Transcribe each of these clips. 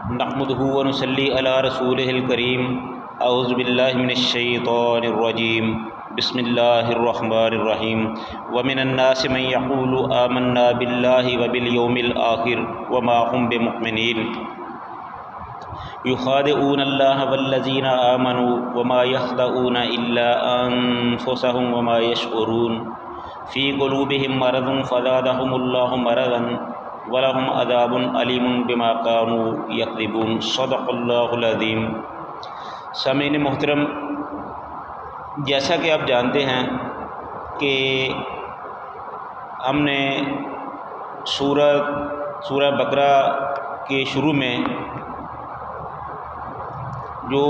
نحمده ونصلي على رسوله الكريم اعوذ باللہ من الشیطان الرجیم بسم اللہ الرحمن الرحیم ومن الناس من يقول آمنا باللہ وبالیوم الآخر وما هم بمؤمنین يخادعون الله والذین آمنوا وما يخدعون الا انفسهم وما يشعرون في قلوبهم مرض فزادهم الله مرضا وَلَهُمْ عَذَابٌ عَلِيمٌ بِمَا كَانُوا يَكْذِبُونَ صدق اللہ العظیم۔ سامعین محترم، جیسا کہ آپ جانتے ہیں کہ ہم نے سورہ بقرہ کے شروع میں جو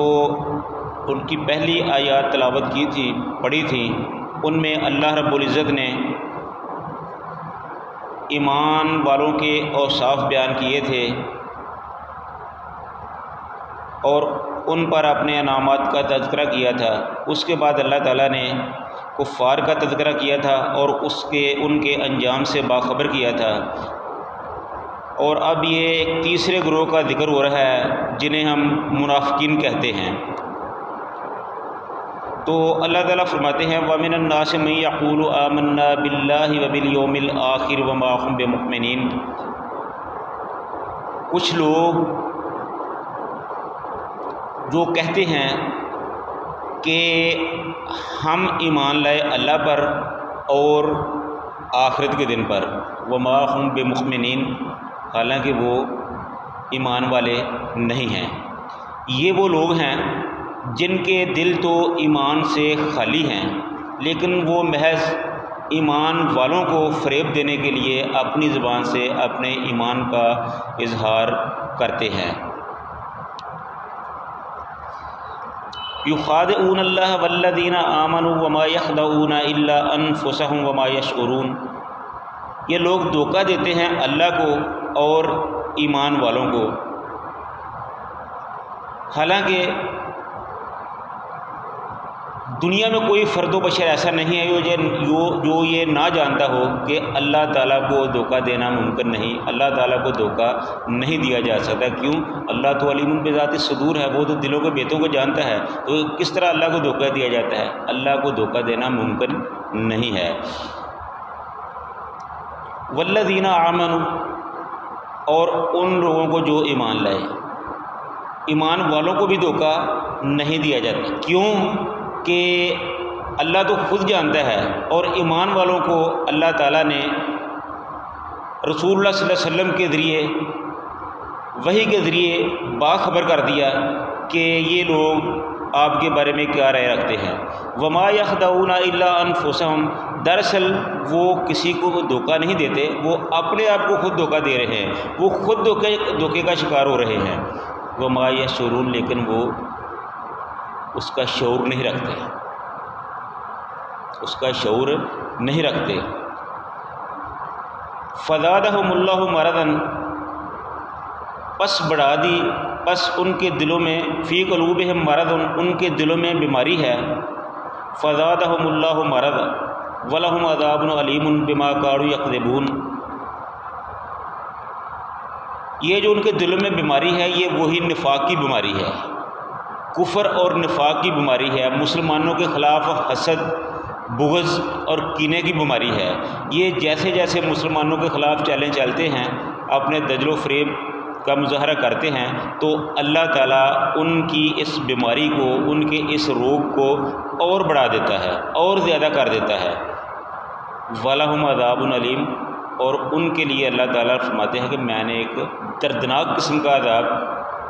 ان کی پہلی آیات تلاوت کی تھی، پڑھی تھی، ان میں اللہ رب العزت نے ایمان والوں کے اوصاف بیان کیے تھے اور ان پر اپنے انعامات کا تذکرہ کیا تھا۔ اس کے بعد اللہ تعالیٰ نے کفار کا تذکرہ کیا تھا اور ان کے انجام سے باخبر کیا تھا، اور اب یہ ایک تیسرے گروہ کا ذکر ہو رہا ہے جنہیں ہم منافقین کہتے ہیں۔ تو اللہ تعالیٰ فرماتے ہیں وَمِنَ النَّاسِ مَن يَقُولُ آمَنَّا بِاللَّهِ وَبِالْيَوْمِ الْآخِرِ وَمَا هُم بِمُؤْمِنِينَ، کچھ لوگ جو کہتے ہیں کہ ہم ایمان لائے اللہ پر اور آخرت کے دن پر، وَمَا هُم بِمُؤْمِنِينَ، حالانکہ وہ ایمان والے نہیں ہیں۔ یہ وہ لوگ ہیں جن کے دل تو ایمان سے خالی ہیں، لیکن وہ محض ایمان والوں کو فریب دینے کے لیے اپنی زبان سے اپنے ایمان کا اظہار کرتے ہیں۔ یخادعون اللہ والذین آمنوا وما یخدعون الا انفسهم وما یشعرون، یہ لوگ دھوکہ دیتے ہیں اللہ کو اور ایمان والوں کو، حالانکہ دنیا میں کوئی فرد و بشر ایسا نہیں ہے جو یہ نہ جانتا ہو کہ اللہ تعالیٰ کو دھوکہ دینا ممکن نہیں، اللہ تعالیٰ کو دھوکہ نہیں دیا جا سکتا۔ کیوں؟ اللہ تو علیم بذات الصدور ہے، وہ تو دلوں کے بیتوں کو جانتا ہے، تو کس طرح اللہ کو دھوکہ دیا جاتا ہے؟ اللہ کو دھوکہ دینا ممکن نہیں ہے۔ والذین آمنوا، اور ان لوگوں کو جو ایمان لائے، ایمان والوں کو بھی دھوکہ نہیں دیا جاتا۔ کیوں؟ کہ اللہ تو خود جانتا ہے، اور ایمان والوں کو اللہ تعالیٰ نے رسول اللہ صلی اللہ علیہ وسلم کے ذریعے، وحی کے ذریعے باخبر کر دیا کہ یہ لوگ آپ کے بارے میں کیا رائے رکھتے ہیں۔ وما یخدعون الا انفسهم، دراصل وہ کسی کو دھوکہ نہیں دیتے، وہ اپنے آپ کو خود دھوکہ دے رہے ہیں، وہ خود دھوکے کا شکار ہو رہے ہیں۔ وما یشعرون، لیکن وہ اس کا شعور نہیں رکھتے، اس کا شعور نہیں رکھتے۔ فزادہم اللہ مرضا، پس بڑھا دی، پس ان کے دلوں میں، فی قلوبہم مرض، ان کے دلوں میں بیماری ہے۔ فزادہم اللہ مرضا ولہم عذاب علیم بما کانوا یکذبون، یہ جو ان کے دلوں میں بیماری ہے یہ وہی نفاق کی بیماری ہے، کفر اور نفاق کی بیماری ہے، مسلمانوں کے خلاف حسد، بغض اور کینے کی بیماری ہے۔ یہ جیسے جیسے مسلمانوں کے خلاف چالیں چلتے ہیں، اپنے دجل و فریب کا مظاہرہ کرتے ہیں، تو اللہ تعالیٰ ان کی اس بیماری کو، ان کے اس روگ کو اور بڑھا دیتا ہے، اور زیادہ کر دیتا ہے۔ وَلَهُمْ عَذَابٌ عَلِيمٌ، اور ان کے لیے اللہ تعالیٰ فرماتے ہیں کہ میں نے ایک دردناک قسم کا عذاب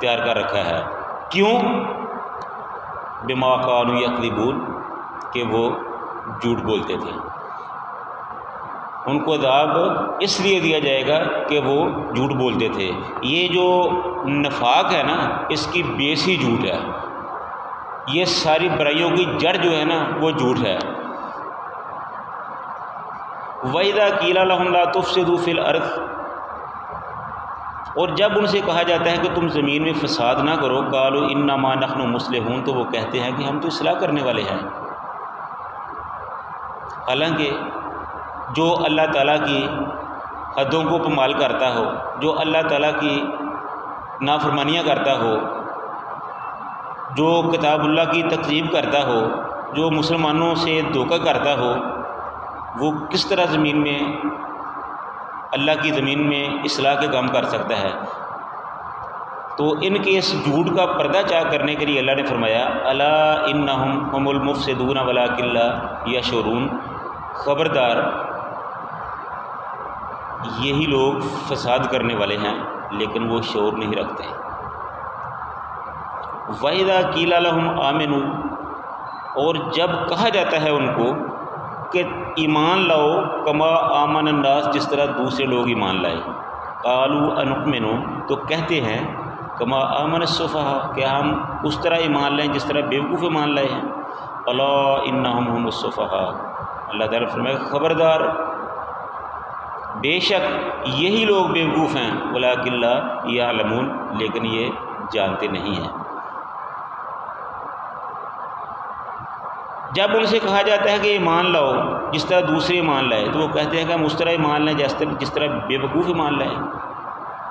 تیار کر رکھا ہے۔ کیوں؟ بما کانوا یکذبون، کہ وہ جھوٹ بولتے تھے۔ ان کو عذاب اس لیے دیا جائے گا کہ وہ جھوٹ بولتے تھے۔ یہ جو نفاق ہے نا، اس کی بیس ہی جھوٹ ہے، یہ ساری برائیوں کی جڑ جو ہے نا وہ جھوٹ ہے۔ وَإِذَا قِيلَ لَهُمْ لَا تُفْسِدُوا فِي الْأَرْضِ، اور جب ان سے کہا جاتا ہے کہ تم زمین میں فساد نہ کرو، قالوا انما نحن مصلحون، تو وہ کہتے ہیں کہ ہم تو اصلاح کرنے والے ہیں۔ حالانکہ جو اللہ تعالیٰ کی حدوں کو پامال کرتا ہو، جو اللہ تعالیٰ کی نافرمانیاں کرتا ہو، جو کتاب اللہ کی تکذیب کرتا ہو، جو مسلمانوں سے دھوکہ کرتا ہو، وہ کس طرح زمین میں اللہ کی زمین میں اصلاح کے کام کر سکتا ہے؟ تو ان کے اس جھوٹ کا پردہ چاک کرنے کے لیے اللہ نے فرمایا الا انہم هم المفسدون ولکن لا یشعرون، خبردار یہی لوگ فساد کرنے والے ہیں لیکن وہ شعور نہیں رکھتے۔ وَإِذَا قِيلَ لَهُمْ آمِنُوا، اور جب کہا جاتا ہے ان کو کہ ایمان لاؤ کما آمن الناس، جس طرح دوسرے لوگ ایمان لائے، قالوا انؤمن، تو کہتے ہیں کما آمن السفہاء، کہ ہم اس طرح ایمان لائیں جس طرح بیوقوف ایمان لائے ہیں۔ الا انہم هم السفہاء، اللہ تعالیٰ فرمائے خبردار بے شک یہی لوگ بیوقوف ہیں، ولکن لا یعلمون، لیکن یہ جانتے نہیں ہیں۔ جب ان سے کہا جاتا ہے کہ ایمان لاؤ جس طرح دوسرے ایمان لائے، تو وہ کہتے ہیں کہ ہم اس طرح ایمان لائیں جس طرح بیوقوف ایمان لائیں،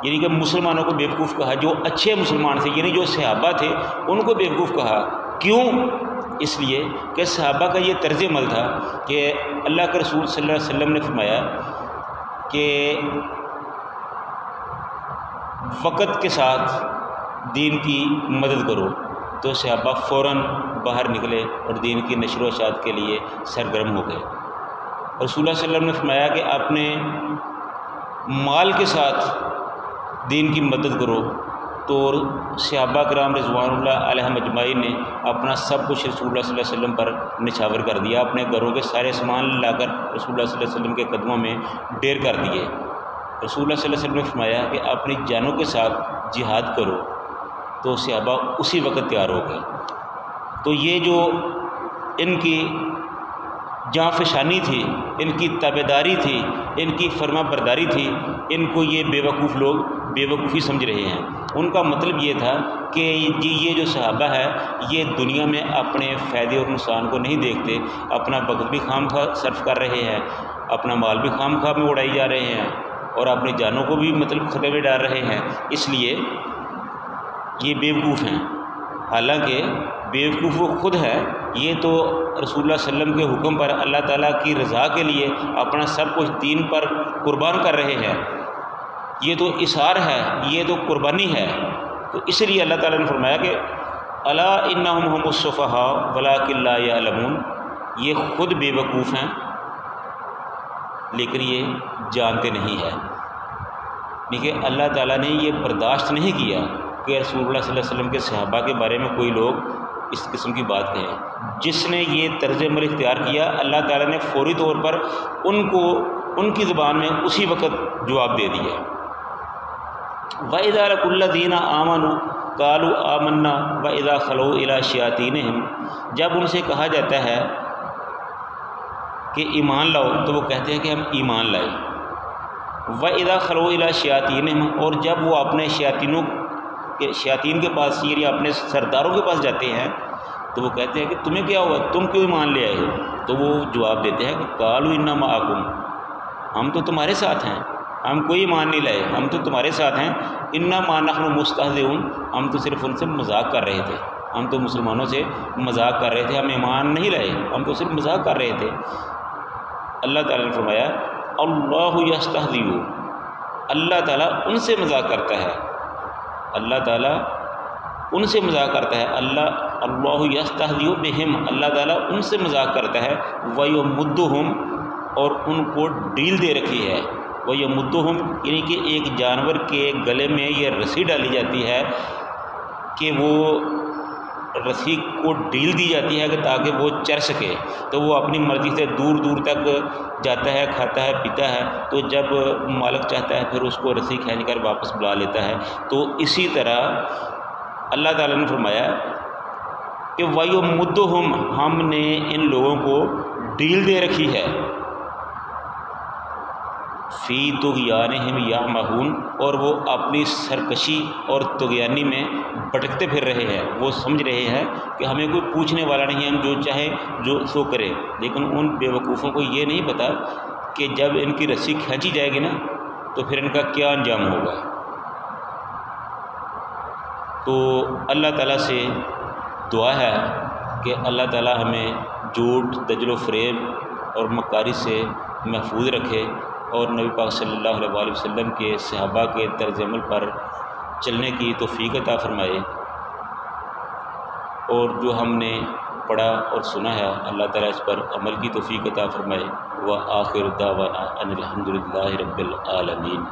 یعنی کہ مسلمانوں کو بیوقوف کہا، جو اچھے مسلمان تھے یعنی جو صحابہ تھے ان کو بیوقوف کہا۔ کیوں؟ اس لیے کہ صحابہ کا یہ طرز عمل تھا کہ اللہ کے رسول صلی اللہ علیہ وسلم نے فرمایا کہ وقت کے ساتھ دین کی مدد کرو، تو صحابہ فوراً باہر نکلے اور دین کی نشر و اشاعت کے لیے سرگرم ہو گئے۔ رسول اللہ صلی اللہ علیہ وسلم نے فرمایا کہ اپنے مال کے ساتھ دین کی مدد کرو، تو صحابہ کرام رضوان اللہ علیہ اجمعین نے اپنا سب کچھ رسول اللہ صلی اللہ علیہ وسلم پر نچھاور کر دیا، اپنے گھروں کے سارے سامان لا کر رسول اللہ صلی اللہ علیہ وسلم کے قدموں میں ڈھیر کر دیے۔ رسول اللہ صلی اللہ علیہ وسلم نے فرمایا کہ اپنی جانوں کے ساتھ جہاد کرو، تو صحابہ اسی وقت تیار ہو گئے۔ تو یہ جو ان کی جاں فشانی تھی، ان کی تابعداری تھی، ان کی فرما برداری تھی، ان کو یہ بیوقوف لوگ بیوقوفی سمجھ رہے ہیں۔ ان کا مطلب یہ تھا کہ یہ جو صحابہ ہے یہ دنیا میں اپنے فائدے اور نقصان کو نہیں دیکھتے، اپنا وقت بھی خام خواہ صرف کر رہے ہیں، اپنا مال بھی خام خواہ میں اڑائی جا رہے ہیں، اور اپنی جانوں کو بھی مطلب خطرے میں ڈال رہے ہیں، اس لیے یہ بیوقوف ہیں۔ حالانکہ بیوقوف وہ خود ہے، یہ تو رسول اللہ صلی اللہ علیہ وسلم کے حکم پر اللہ تعالیٰ کی رضا کے لیے اپنا سب کچھ دین پر قربان کر رہے ہیں، یہ تو اثار ہے، یہ تو قربانی ہے۔ تو اس لیے اللہ تعالیٰ نے فرمایا کہ الا انہم هم السفہاء ولکن لا یعلمون، یہ خود بیوقوف ہیں لیکن یہ جانتے نہیں ہیں۔ لیکن اللہ تعالیٰ نے یہ برداشت نہیں کیا کہ رسول اللہ صلی اللہ علیہ وسلم کے صحابہ کے بارے میں کوئی لوگ اس قسم کی بات کہیں۔ جس نے یہ طرز عمل اختیار کیا، اللہ تعالیٰ نے فوری طور پر ان کو ان کی زبان میں اسی وقت جواب دے دیا۔ وَإِذَا لَقُوا الَّذِينَ آمَنُوا قَالُوا آمَنَّا وَإِذَا خَلَوْا إِلَىٰ شَيَاطِينِهِمْ، جب ان سے کہا جاتا ہے کہ ایمان لاؤ تو وہ کہتے ہیں کہ ہم ایمان لائے۔ وَإِذَا خَلَوْا إِلَىٰ شَيَاطِينِهِمْ، اور جب وہ اپنے شیاطین کے پاس یعنی اپنے سرداروں کے پاس جاتے ہیں تو وہ کہتے ہیں کہ تمہیں کیا ہوا، تم کیوں ایمان لے آئے؟ تو وہ جواب دیتے ہیں کہ قَالُوا إِنَّا مَعَكُمْ، ہم تو تمہارے ساتھ ہیں، ہم کوئی ایمان نہیں لائے، ہم تو تمہارے ساتھ ہیں۔ اِنَّا مَا نَحْنُ مُسْتَهْزِئُونَ، ہم تو صرف ان سے مذاق کر رہے تھے، ہم تو مسلمانوں سے مذاق کر رہے تھے، ہم ایمان نہیں لائے، ہم تو صرف مذاق کر رہے تھے۔ اللہ تعالیٰ نے فرمایا اللہ یستہزئ، اللہ تعالیٰ ان سے مذاق کرتا ہے، اللہ تعالیٰ ان سے مذاق کرتا ہے، اللہ یستہزئ بہم، اللہ تعالیٰ ان سے مذاق کرتا ہے۔ وَيَمُدُّهُمْ، اور ان کو ڈیل دے رکھی ہے۔ وَيَمُدُّهُمْ یعنی کہ ایک جانور کے گلے میں یہ رسی ڈالی جاتی ہے کہ وہ رسی کو ڈھیل دی جاتی ہے کہ تاکہ وہ چر سکے، تو وہ اپنی مرضی سے دور دور تک جاتا ہے، کھاتا ہے، پیتا ہے، تو جب مالک چاہتا ہے پھر اس کو رسی کھینچ کر واپس بلا لیتا ہے۔ تو اسی طرح اللہ تعالیٰ نے فرمایا کہ وَيَمُدُّهُمْ، ہم نے ان لوگوں کو ڈیل دے رکھی ہے، فی طغیانہم یعمہون، اور وہ اپنی سرکشی اور طغیانی میں بھٹکتے پھر رہے ہیں۔ وہ سمجھ رہے ہیں کہ ہمیں کوئی پوچھنے والا نہیں ہے، ہم جو چاہے جو سو کرے، لیکن ان بیوقوفوں کو یہ نہیں پتہ کہ جب ان کی رسی کھینچی جائے گی نا تو پھر ان کا کیا انجام ہوگا۔ تو اللہ تعالیٰ سے دعا ہے کہ اللہ تعالیٰ ہمیں جھوٹ، دجل و فریب اور مکاری سے محفوظ رکھے، اور نبی پاک صلی اللہ علیہ وآلہ وسلم کے صحابہ کے طرز عمل پر چلنے کی توفیق عطا فرمائے، اور جو ہم نے پڑھا اور سنا ہے اللہ تعالیٰ اس پر عمل کی توفیق عطا فرمائے۔ وآخر دعوانا ان الحمد للہ رب العالمین۔